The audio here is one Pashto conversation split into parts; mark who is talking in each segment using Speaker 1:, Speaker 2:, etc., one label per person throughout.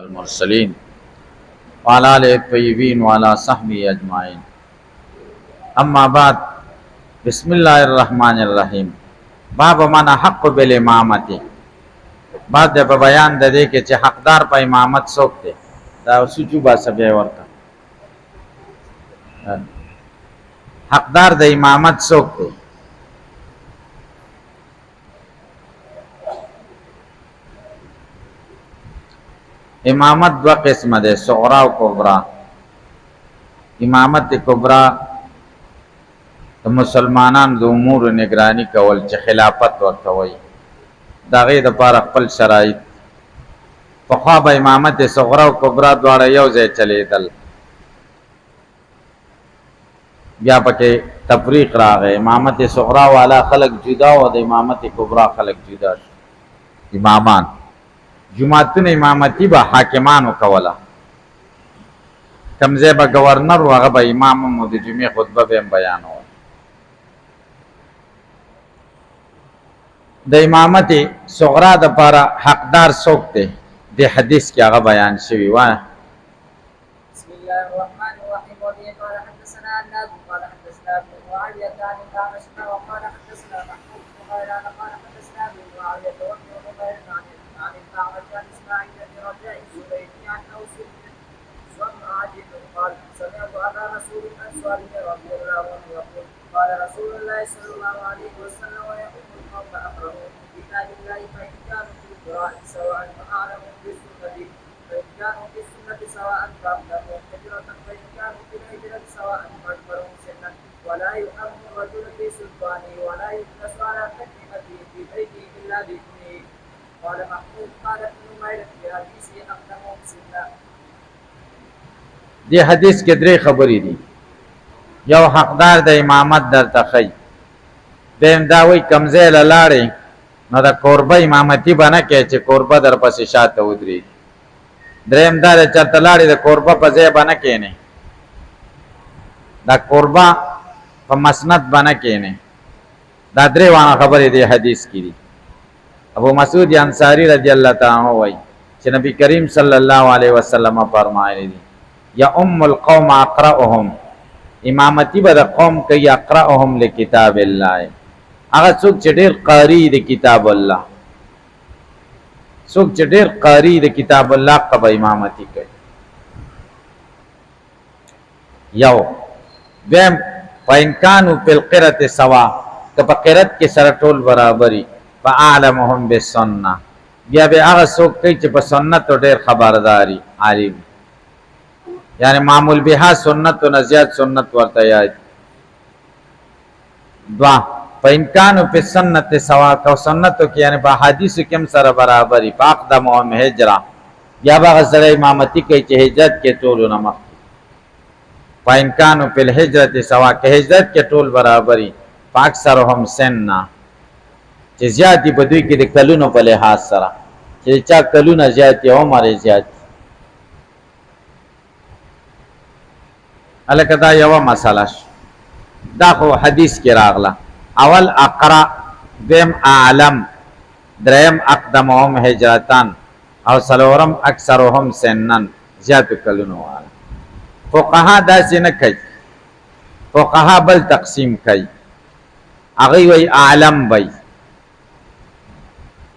Speaker 1: المرسلين وعلى آله الطيبين وعلى صحبه أجمعين أما بعد بسم الله الرحمن الرحیم باب من حق بالامامت بعد د بیان د دې کې چې حقدار په امامت څوک دی دا سوچو با سبه ورته حقدار د امامت څوک دی امامت دو قسم ده صغرا و کبرا امامت کبرا د مسلمانان د امور نگرانی کول چې خلافت ورته وي دا غي د پاره خپل شرایط په خوا به امامت صغرا او کبرا دواړه یو ځای چلیدل بیا پکې تفریق راغی امامت صغرا والا خلق جدا او د امامت کبرا خلق جدا امامان جماعتون امامتی با حاکمانو کولا کمزه با گورنر و هغه با امام مو د جمعې خطبه به بیانو د امامت صغرا د پاره حقدار څوک دی د حدیث کې هغه بیان شوی و
Speaker 2: بسم الله الرحمن الرحيم وبه قال حدثنا عناد قال حدثنا ابن معاوية عن الأعمش وقال حدثنا محمود بن غيلان قال حدثنا ابن معاوية وابن نمير عن الأعمش عن إسماعيل بن رجاء الزبيدي عن أوس بن عجيب قال سمعت أبا رسول الله صالح رضي الله عنه يقول قال رسول الله صلى الله عليه وسلم ويقول القوم أقرأوا بكتاب الله فإن كانوا في القراءة سواء فأعلموا بالسنة فإن كانوا في السنة سواء فأقدموا هجرة فإن كانوا في الهجرة سواء فأكبرهم سنا ولا يؤمن الرجل في سلطانه ولا يجلس على تكلمته في بيته إلا بإذنه قال محمود قال ابن نمير في حديثه أقدمهم سنا
Speaker 1: دی حدیث کې درې خبرې دي یو حقدار د امامت در تخی دیم دا وی کمزه لاړې نو دا قربه امامتی بنه کې چې قربه در پسې شاته ودري دریم دا چرته لاړې د قربه په ځای بنه کې نه دا قربه په مسند بنه کې نه دا درې وانه خبرې دی حدیث کې دي ابو مسعود انصاری رضی الله تعالی عنہ وای چې نبی کریم صلی الله علیه وسلم فرمایلی دي یا القوم اقرأهم امامتی به د قوم کوي اقرأهم لکتاب الله هغه څوک چې ډېر قاری د کتاب الله څوک چې ډېر قاری د کتاب الله قبه امامتی کوي یو دیم فإنکانو فی القرأة سوا که په قرأت کې سره ټول برابري فأعلمهم بالسنة بیا به هغه څوک کوي چې په سنت ډېر خبرداري عالم یعنی معمول بها سنت و نزیاد سنت ورته یاد دوا فإنکانو فی السنت سوا کو سنتو کې یعنی په حدیث کې هم سره برابري فاقدمهم هجرة یا به سره امامتی کوي چې هجرت کې ټول نمخ فإنکانو فی الهجرة سوا کې هجرت کې ټول برابري فاکثرهم سننا چې زیاتی په دوی کې د کلونو په لحاظ سره چې چا کلونه زیاتی عمر زیات الکه دا یو مسله دا خو حدیث کې راغله اول اقرا دیم اعلم دریم اقدمهم هجرتان او سلورم اکثرهم سنن زیات کلونو والا فقها دا څنګه کوي فقها بل تقسیم کوي هغه وی اعلم وی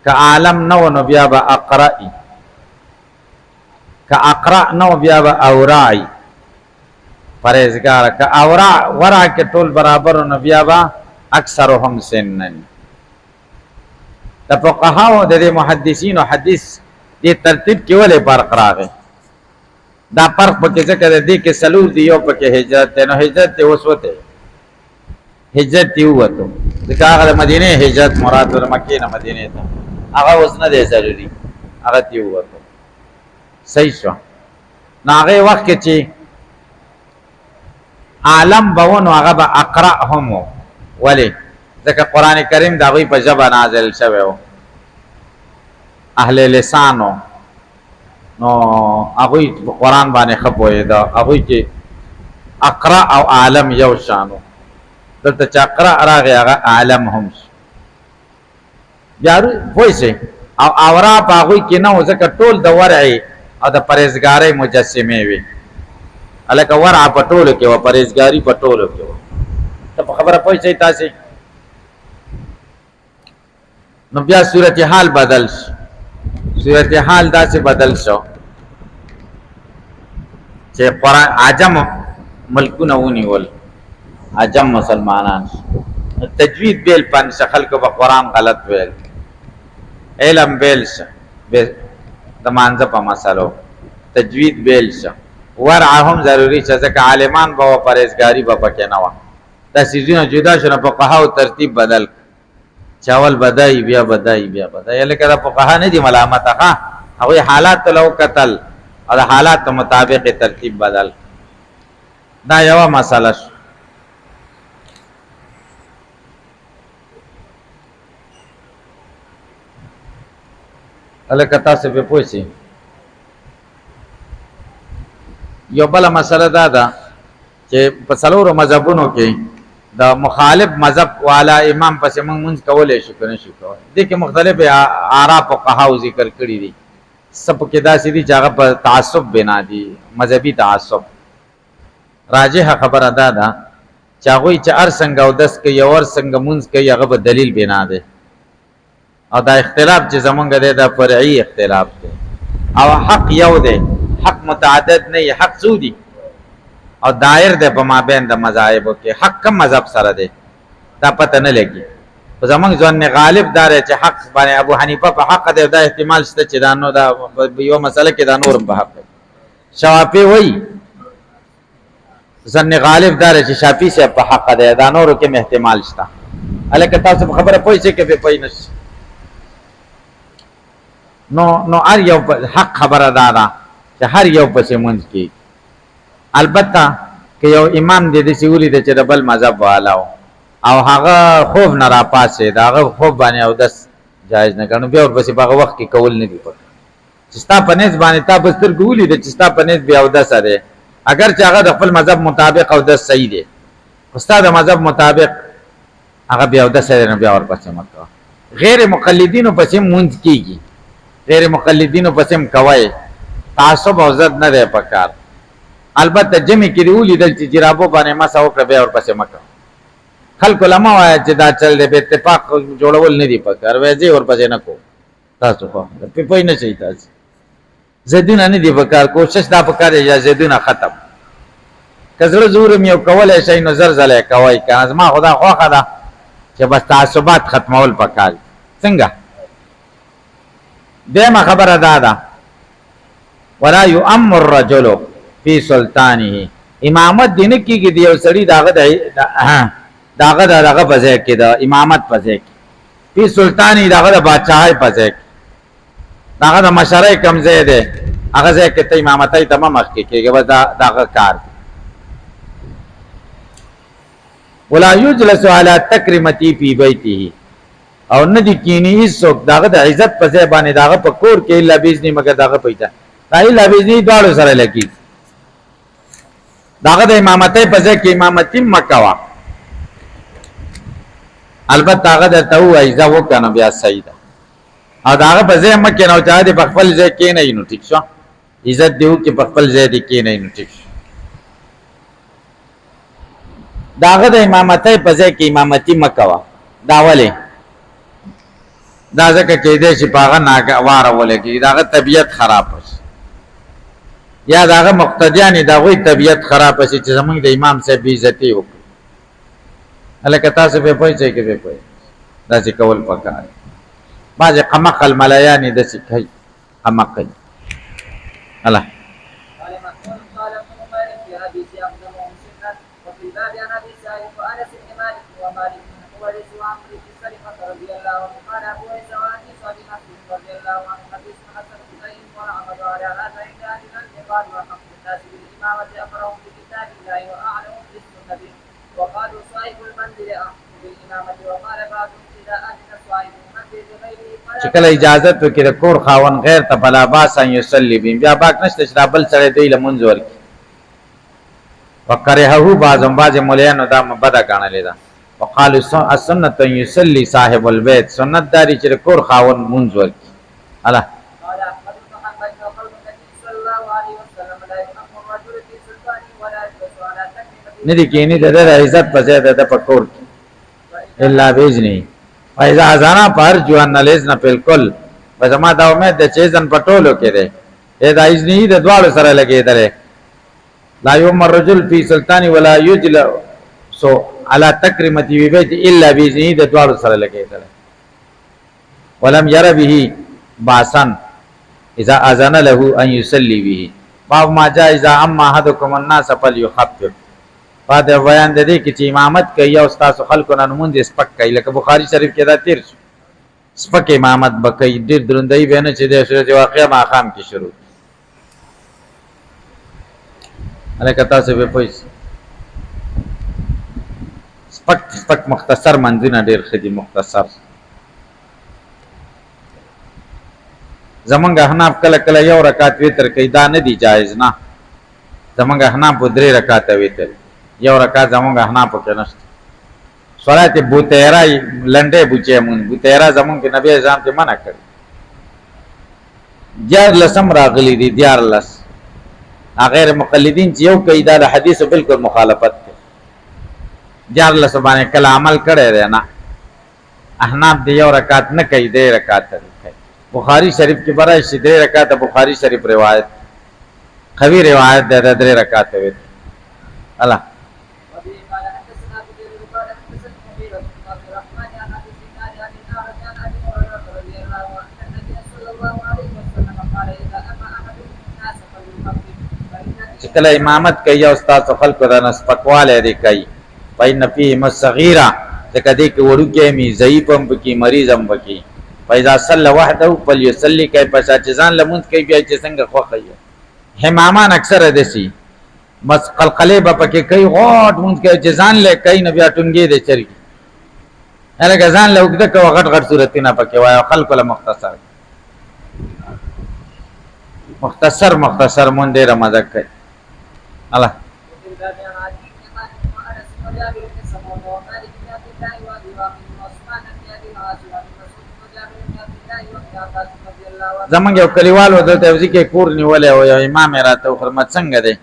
Speaker 1: که عالم نو نو بیا به اقرائی که اقرا نو بیا به اورائی پرهیزګار که اورا ورا کې ټول برابر نو بیا به اکثرهم سنن د فقهاو د محدثین او حدیث دې ترتیب کې ولې فرق راغی دا فرق په کې ځکه دې کې سلور دی یو په کې هجرت نو هجرت ته وسوته هجرت یو وته ځکه هغه مدینه هجرت مراد ور مکه نه مدینه ته هغه وسنه دی ضروری هغه تی وته صحیح شو ناغه وخت کې چې عالم بونو هغه به اقرأهم ولی ځکه قران کریم دا غوی په ژبه نازل شوی و اهل لسانو نو هغه قران باندې خپوي دا هغه کې اقرأ او عالم یو شانو دلته چې اقرأ راغی هغه عالم هم یارو وایي او اورا په هغه کې نه ځکه ټول د ورعي او د پرهیزګارۍ مجسمې وي. هلکه ورع په ټولو کې وه، پرهیزګاري په ټولو کې وه. ته په خبره پوه شئ تاسې. نو بیا صورتحال بدل شو. صورتحال داسې بدل شو چې قرآن عجم ملکونه ونیول، عجم مسلمانان شو. تجوید بیل پن شه، خلکو به قرآن غلط ویل، علم بیل شه د مانځه په مسلو، تجوید بیل شه، ورع هم ضروري شه ځکه عالمان به وه، پرهیزګاري به پکې نه وه. دا څیزونه جدا شو، نو فقهاو ترتیب بدل چې اول بدایي بیا بدایي بیا بدایي. لکه دا فقها نه دي ملامته، ښه هغوی حالاتو له وکتل او د حالاتو مطابق ترتیب بدل. دا یوه مسله شو. هلکه تاسو پرې پوه شئ. یو بله مسله دا ده چې په څلورو مذهبونو کې د مخالف مذهب والا امام پسې موږ مونځ کولی شو که نه شو کولی. دې کې مختلف آرا فقهاو ذکر کړي دي. څه پکې داسې دي چې هغه په تعصب بنا دي، مذهبي تعصب. راجحه خبره دا ده چې هغوی چې هر څنګه اودس کوي او هر څنګه مونځ کوي هغه به دلیل بنا دی. او دا اختلاف چې زمونږ دی دا فرعي اختلاف دی، او حق یو دی، حق متعدد نه، حق څو دي او دایر دی په مابین د مذاهبو کې. حق کم مذهب سره دی دا پته نه لګي. په زمونږ ځوان غالب دا دی چې حق باندې ابو حنیفه په حق دی، دا احتمال شته چې دا نو دا یو مسله کې دا نورم په حق دی. شوافی وایي ځان غالب دا دی چې شافعي صاحب په حق دی، دا نورو کې احتمال شته. هلکه تاسو په خبره پوه شئ که پې پوه نه شئ. نو هر یو حق خبره دا ده چې هر یو پسې مونځ کېږي. البته که یو امام دې داسې ولیده چې د بل مذهب والا او هغه خوب نه راپاڅېد، هغه خوب باندې اودس جایز نه کړ، نو بیا ورپسې په هغه وخت کې کول نه دي پکار. چې ستا په نیز باندې تا په سترګو ولیده چې ستا په نیز بې اودسه دی، اگر چې هغه د خپل مذهب مطابق اودس صحیح دی، خو ستا د مذهب مطابق هغه بې اودسه دی، نو بیا ورپسې مه کوه. غیر مقلدینو پسې مونځ کېږي، غیر مقلدینو پسې هم کوئ. تعصب او ضد نه دی پکار. البته جمع کې دې ولیدل چې جرابو باندې مسح وکړه بیا ورپسې مه کوه. خلکو له مه وایه چې دا چل دی، بې اتفاق جوړول نه دي پکار، وایي ځې ورپسې نه کوو. تاسو خو پې پوه نه شئ. تاسو ضدونه نه دي پکار، کوشش دا پکار دی چې ضدونه ختم. که زړه زور م یو کولی شئ نو زر ځله یې کوئ، که نه زما خو دا خوښه ده چې بس تعصبات ختمول پکار دي. څنګه دیمه خبره دا ده ولا یؤم الرجل فی سلطانه، امامت دی نه کېږي د یو سړي دغه په ځای کې، د امامت په ځای کې، فی سلطانه دغه د بادشاهۍ په ځای کې، دغه د مشرۍ کوم ځای دی هغه ځای کې ته امامتۍ ته مه مخکې کېږي، بس دغه کار دی. ولا یجلس علی تکرمتی فی بیته، او نه دي کینی هیڅوک دغه د عزت په ځای باندې دغه په کور کې الا باذنی، مګر دغه پیدا دا الا باذنی دواړو سره لګي. دغه د امامتۍ په ځای کې امامتي مه کوه. البته هغه درته ووایي ځه وکړه نو بیا صحیح ده، او د هغه په ځای مه کښېنه، چې هغه دې په خپل ځای کښېنوي نو ټیک شو، عزت دې وکړي په خپل ځای دې کښېنوي نو ټیک شو. د هغه د امامتۍ په ځای کې امامتي مه کوه. دا ولې؟ دا ځکه کېدی شي په هغه ناګواره ولګي، د هغه طبیعت خراب شي، یا د هغه مقتدیان د هغوی طبیعت خراب شي چې زمونږ د امام صاحب بې عزتي وکړي. هلکه تاسو پرې پوه شئ که پرې پوه داسې کول پکار. بعضې قمقل ملیان یې داسې کوي، قمق کوي. الله
Speaker 2: وقالوا صاحب المنزل أحكم بالإمامة وقال بعضهم إذا أذن صاحب المنزل لغيره
Speaker 1: چې کله اجازت وکړي د کور خاوند غیر ته فلا باس ان یصلي بهم، بیا باک نشته چې دا بل سړی دوی له مونځ ورکړي. وکرهه بعضهم، بعضې ملیانو دا بده ګڼلې ده. وقالو السنة ان یصلي صاحب البیت، سنت دا دی چې د کور خاوند مونځ ورکړي. الله
Speaker 2: قال أحمد بن محمد وقول النبي صلى ولا يحق الرجل في سلطانه ولا يجلس على تكلمته
Speaker 1: ندی کینی د عزت په ځای د پکور الا باذنه فاذا اذانا پر جوان نلیز نه بالکل بس ما دا امید د چیزن پټولو کې ده دا اذنی د دوالو سره لګیدل لا يوم الرجل في سلطان ولا يجل سو على تکرمتی وی بیت الا باذنه د دوالو سره لګیدل ولم ير به باسن اذا اذن له ان يصلي به باب ما جاء اذا اما احدكم الناس فليخفف بعد بیان د دې کې چې امامت کوي او استاد خلکو نه مونږ سپک کوي لکه بخاری شریف کې دا تیر شو سپک امامت بکې ډېر دروندای به نه چې د سورۃ واقعه ماقام کې شروع الکه تاسو به پوښ سپک مختصر منځونه ډېر خدي مختصر زمونږ حناف کله کله یو رکعت وتر کوي دا نه دی جایز نه زمونږ حناف په 3 رکعات وتر یو رکعت زمونږ حناف کې نشته صلات بوتیرا لنډه بوچې مون بوتیرا زمونږ کې نبی اعظم ته منع کړ جار لسم راغلي دي دیار لس غیر مقلدین چې یو کوي دا حدیث بالکل مخالفت کوي دیار لس باندې کله عمل کړي دی نه احناف دی یو رکعت نه کوي 3 رکعت کوي بخاری شریف کې برای شي 3 رکعت بخاری شریف روایت خوی روایت ده 3 رکعت وي الله
Speaker 2: وبه قال حدثنا بدر قال حدثنا كبير بن عبد الرحمن عن ابي سنان عن النار عن ابي هريره رضي الله عنه ان النبي صلى الله عليه وسلم قال اذا اما احدكم الناس فليخفف
Speaker 1: چې کله امامت کوي او استاد خلکو د نس پکواله دی کوي پاین فيه مصغیرا ځکه دې کې ورګه می ضعیفم بکی مریضم بکی فاذا صلى وحده فليصلي كيف شاء لمونت کوي بیا چې څنګه خوخی همامان اکثر دسی بس قلقله به پکې کوي غوټ مونږ کې جزان له کوي نه بیا ټونګې دي چرګي هغه غزان له وګړه کو غټ غټ صورت نه پکې وای خلق له مختصر مونږ ډېر مزه کوي الله زمونږ یو کلیوالو د توزیع کې کور نیولې او یو امام راته خدمت څنګه دی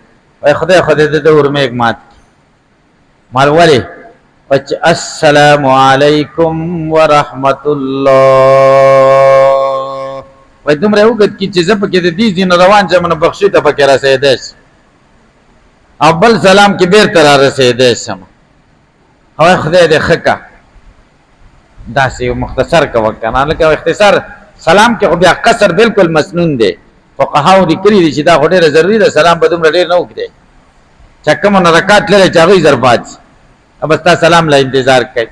Speaker 1: وای خدای د ورمېګ مات مال ولی پچ السلام علیکم ورحمت الله وای دومره وګت کی چې زپ کې د دې دین روان جمنه بخشي ته پکې رسیدې اول سلام کې بیر تر رسیدې سم او خدای دې خکا دا سی مختصر کا وخت نه لکه اختصار سلام کې خو بیا قصر بالکل مسنون دی فقهاو ذکر دي چې دا ډېر ضروری ده سلام به دومره ډېر نه وکړي چې کوم رکعت لري چې هغه ضربات اب استا سلام لا انتظار کوي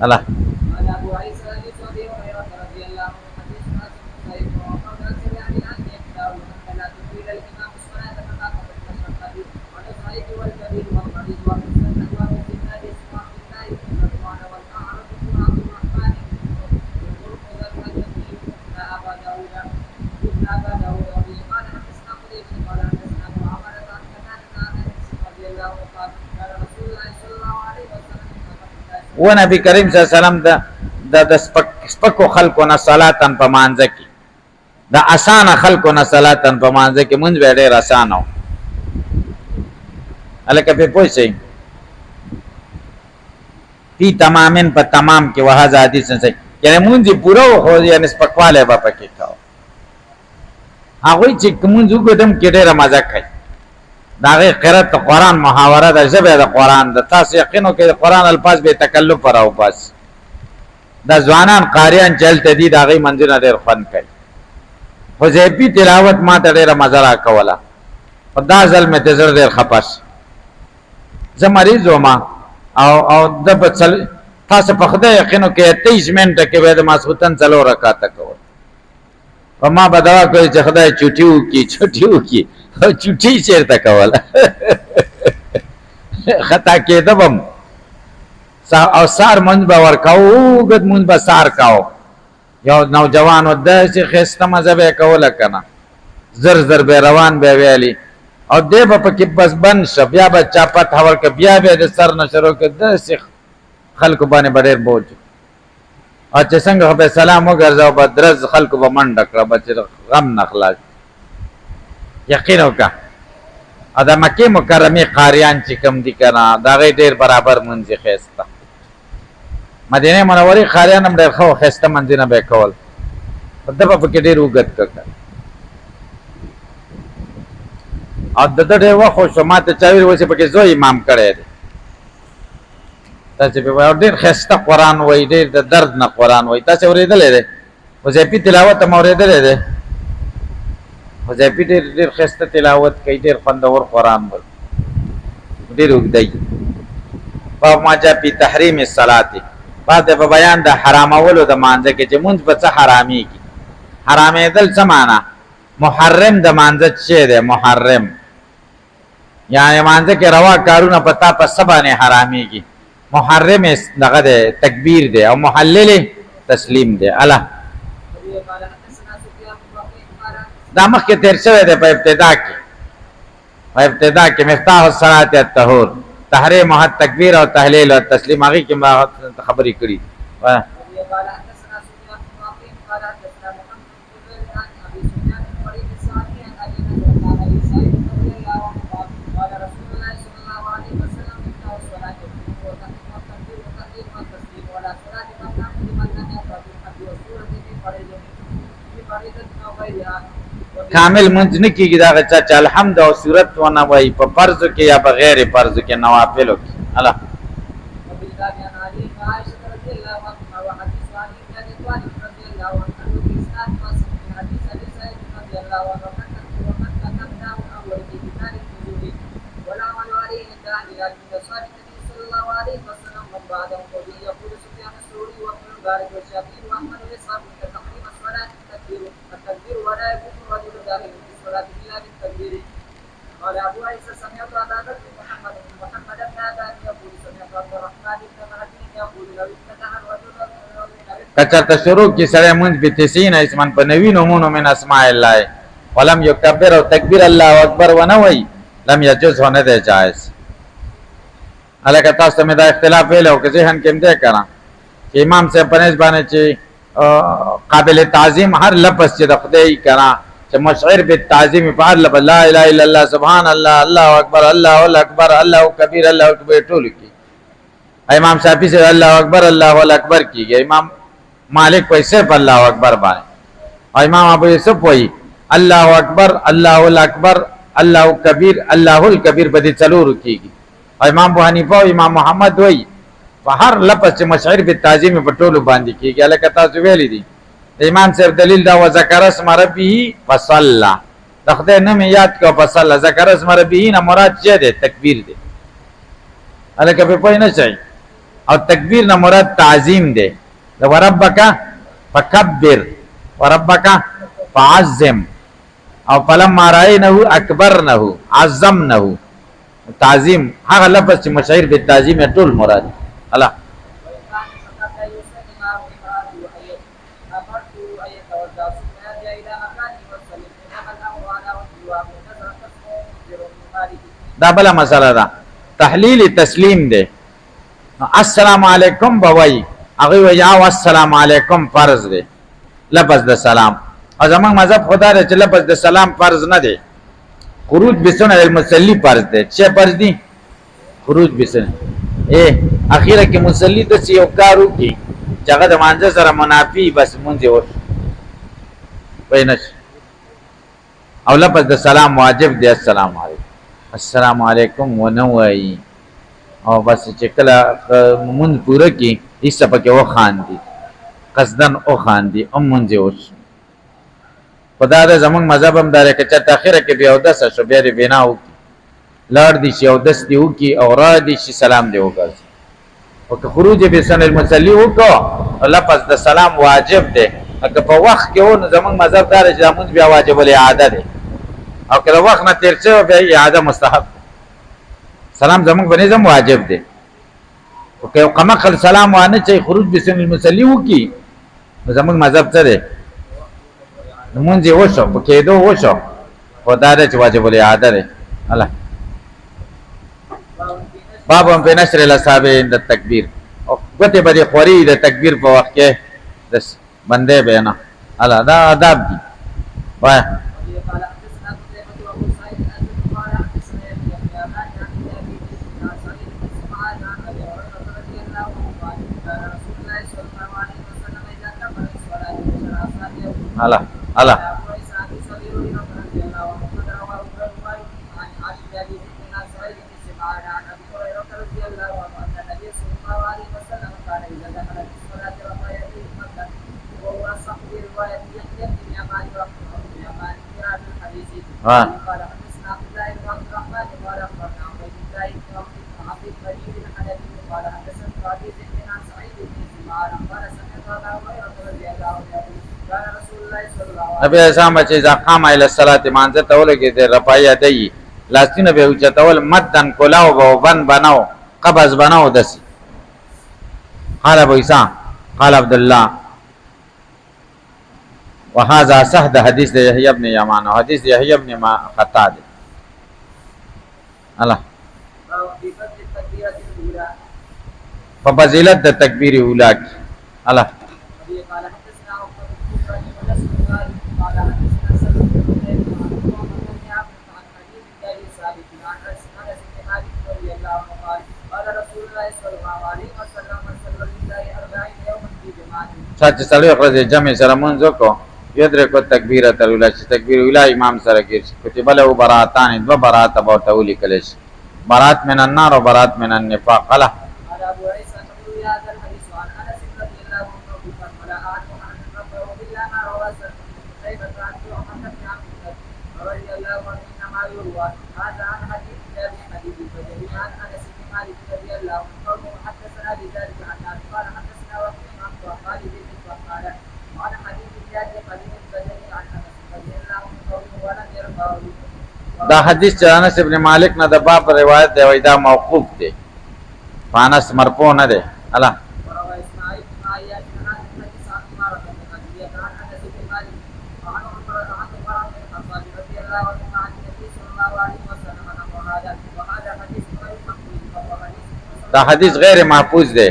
Speaker 1: الله و نبی کریم صلی الله علیه وسلم د سپکو خلقونه صلاتن په مانځه کې د اسانه خلقونه صلاتن په مانځه کې مونږ به ډېر اسانه الکه په پوښي پی تمامن په تمام کې وهذا حدیث نه یعنی مونږ پورا خو یعنی سپکواله به پکې کاو هغه چې مونږ وګدم کې ډېر مزه کوي داغه قرات قرآن محاوره د ژبه د قرآن د تاسو یقینو کې قرآن الفاظ به تکلف پر او بس د ځوانان قاریان چلته دي داغه منځونه ډېر فن کوي حذیفی تلاوت ما ته ډېر مزه را کوله په دا ځل مې تزر ډېر خپاش زه مریض وم او د بچل تاسو په خدای یقینو کې 23 منټه کې به د ماسوتن څلو رکعات کوي او ما بدوا کوي چې خدای چټیو کی او چټي چیرته کوله خطا کېدم او سار منځ به ورکاو غد مونږ به سار کاو یو نوجوان ود چې خسته مزه به کوله کنه زر به روان به ویالي او دې په کې بس بن شپ یا به چاپت حول ک بیا به د سر نشرو کې د شیخ خلق باندې ډېر بوج او چې څنګه به سلام وګرځاو به درز خلق به منډ کړه بچ غم نخلاص یقین وکړه او د مکې مکرمې قاریان چې کوم دي که نه د هغې ډېر برابر منځي ښایسته مدینې منورې قاریان هم ډېر ښه و ښایسته منځونه به یې کول ده به پکې ډېر اوږد کړه او د ده ډېر وخت وشو ما ته چا ویل اوس یې پکې زوی امام کړی دی تاسې پې ډېر ښایسته قرآن وایي ډېر د درد نه قرآن وایي تاسې اورېدلی دی حذیفي تلاوت هم اورېدلی دی حذیفي ډېر ښایسته تلاوت کوي ډېر خوندور قرآن وایي ډېر اوږدی باب ما جاء فی تحریم الصلاة بعد په بیان د حرامولو د مانځه کې چې مونځ به څه حرامېږي حرامېدل څه معنا محرم د مانځه څه دی محرم یعنې مانځه کې روا کارونه په تا په څه باندې حرامېږي محرم دغه دی تکبیر دی او محلل تسلیم دی الله دا مخکې تیر شوی دی په ابتدا کې مفتاح الصلاة الطهور تحریمها التکبیر او تحلیل او تسلیم هغې کې ما خبرې کړي کامل منځ نه کېږي د هغه چا چې الحمد او صورت ونه وایي په فرضو کې یا په غیر فرضو کې نوافلو کې الله
Speaker 2: قال ابو عيسى سمعت ابا بكر محمد بن يقول سمعت عبد الرحمن بن مهدي يقول لو افتتح الرجل
Speaker 1: کچرته شروع کی سره منځ به 90 اسمان په 90 نمونو من اسماء الله ولم يكبر او تکبیر الله اکبر ونه وای لم يجوز هونه ده جائز الکه تاسو ته دا اختلاف ویلو که ذهن کې مده کړه چې امام صاحب په نسبت باندې چې قابل تعظیم هر لفظ چې د خدای کړه چې مشعر بالتعظیم په هر لفظ لا اله الا الله سبحان الله الله اکبر الله اکبر الله کبیر الله اکبر ټول کی امام شافعی سے الله اکبر الله اکبر کیږي امام مالک په صرف الله اکبر باندې او امام ابو یوسف وایي الله اکبر الله اکبر الله کبیر الله الکبیر په دې څلور کیږي او امام ابو حنیفه او امام محمد وایي په هر لفظ چې مشعر بالتعظیم په ټول باندې کیږي الکه تاسو ویلي دي امام صاحب دلیل دا وذکر اسم ربه فصلى د خدای نوم یاد کو فصلى ذکر اسم ربه نه مراد څه دی تکبیر دی الکه په پوه نه شي او تکبیر نه مراد تعظیم دی د وربک فکبر وربک فعظم او فلما راینه اکبرنه عظمنه تعظیم هغه لفظ چې مشعر بالتعظیم ټول مراد الله دا بلا مسئله ده تحلیل تسلیم ده السلام علیکم بوي هغه وی او السلام علیکم فرض ده لفظ د سلام او زمونږ مذهب خدا ده چې لفظ د سلام فرض نه ده خروج بسنه المصلی فرض ده چې فرض دي خروج بسنه اخیره کې مصلی د یو کارو کې چې هغه د مانځه سره منافي بس مونږ ور پینش او لفظ د سلام واجب دی السلام علیکم السلام علیکم ونوای او بس چې کله مونږ پوره کې هیڅ پکې و خاندي قصدن او خاندي مونږ اوس خدا د زمونږ مذهب هم دار کې چې اخره کې بیا ودس شو بیا دی بناو لار دي شي او دس دی وکي او را دي شي سلام دی وکړي او که خروج به سن المصلی وکړه لفظ د سلام واجب دی اګه په وخت کې و زمونږ مذهب دار چې مونږ بیا واجب الاعاده دی او کله وخت نه تیر شو بیا اعاده مستحب سلام زمونږ په نظام واجب دی او که قمقل سلام وانه چې خروج به سن المصلی وکي زمونږ مذهب څه دی مونږ یې وشو په کېدو وشو خدا دې چې واجب الاعاده دی الله باب هم په نشر الاصابع عند التکبیر او ګوتې به دې خوري د تکبیر په وخت کې د بندې به نه الله دا آداب دي وایه الله الله
Speaker 2: أبو عيسى حديث أبي هريرة رضي الله عنه قال رواه البخاري عن عائشة بن سعيد بن سمعان عن أبي هريرة رضي الله عنه أن النبي صلى الله عليه وسلم كان إذا دخل في الصلاة رفع يديه مكة وهو أصح في رواية يحيى بن يمان وابن يمان في هذا الحديث قال حدثنا عبد الله بن عبد الرحمن قال أخبرنا عبيد الله بن عبد الغني بن حنبي قال حدثنا أبي زيد عن سعيد بن سمعان قال سمعت أبا هريرة رضي الله عنه قال رسول الله صلى الله عليه
Speaker 1: نبی اسلام چې اذا قام الى الصلاه مانځه ته ولګي د رفایا دی لاستینه به اوچتول مدن کولاو به بن بناو قبض بناو دسی قال ابو عيسى قال عبد الله وهذا صحد حديث يحيى بن يمان وحديث يحيى بن خطاب الله
Speaker 2: في فضل التكبيرة الأولى
Speaker 1: ففضيلت د تکبیر اولا کی الله
Speaker 2: وبه قال حدثنا عقبة بن إبراهيم الأسلمي قال حدثنا سلمة بن زيد عن محمد بن عبد عن حديث الله ثابت عن أنس بن مالك رضي الله عنه قال قال رسول الله صلى الله عليه وسلم من صلى لله 40 يوما في جماعة
Speaker 1: سچ سړی خو جمع سره منځو کو یدرکو تکبیرۃ الاولی چې تکبیر اولی امام سره کې کتب له براتان دو برات ابو تولی کلیش برات من النار و برات من النفاق الله
Speaker 2: قال أبو عيسى نقول هذا الحديث عن أنس رضي الله عنه ولا أعلم عن ربه إلا ما روى شيبة عن محمد بن عبد الله رضي الله عنه إنما يروى هذا عن حديث أبي حديث البجلي عن أنس بن مالك رضي الله عنه قوله حدثنا بذلك عن أبي قال حدثنا وكيع عن خالد بن قال وعن حديث زياد قديم البجلي عن أنس رضي الله عنه قوله ولم يرفعه
Speaker 1: دا حدیث چې انس ابن مالک نه د باب روایت دی وای دا موقوف دی فانس مرفوع نه دی الله
Speaker 2: وروى إسماعيل بن عياش عن النبي صلى الله عليه وسلم عن أنس بن مالك وعن عمر بن الخطاب رضي الله عنه عن النبي صلى الله عليه وسلم أنه وهذا حديث غير مقبول وهو حديث
Speaker 1: دا حدیث غیر محفوظ دی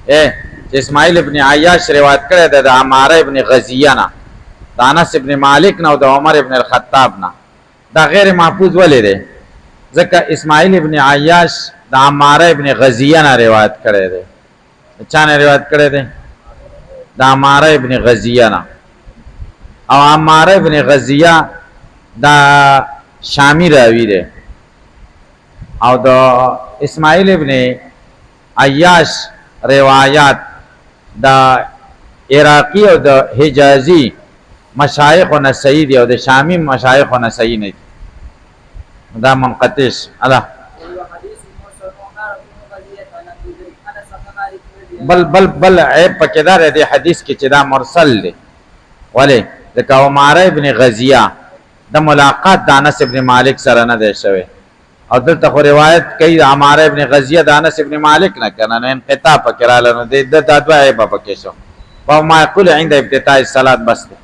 Speaker 1: چې اسماعیل ابن عیاش روایت کړی دی د عماره ابن غزیه نه د انس ابن مالک نه او د عمر ابن الخطاب نه دا غیر محفوظ ولې دی ځکه اسماعیل ابن عیاش د عماره ابن غزیه نه روایت کړی دی چا نه روایت کړی دی د عماره ابن غزیه نه او عماره ابن غزیه دا شامی راوی دی او د اسماعیل ابن عیاش روایات دا عراقی او د حجازی مشایخ و نسعی دی او د شامی مشایخ و نسعی نه دا منقطش الله
Speaker 2: وهو حديث مرسل وعمر بن غزية عن أبي أنس بن مالك رضي الله
Speaker 1: بل عیب پکې دا دی حدیث کې چې دا مرسل دی ولی ځکه عماره ابن غزیه د ملاقات د انس ابن مالک سره نه دی شوی او دلته خو روایت کوي عماره ابن غزیه د انس ابن مالک نه کنه نه انقطاع پکې رااله نو د دوه عیب پکې شو او ما یقول عند ابتداء الصلاه بس دی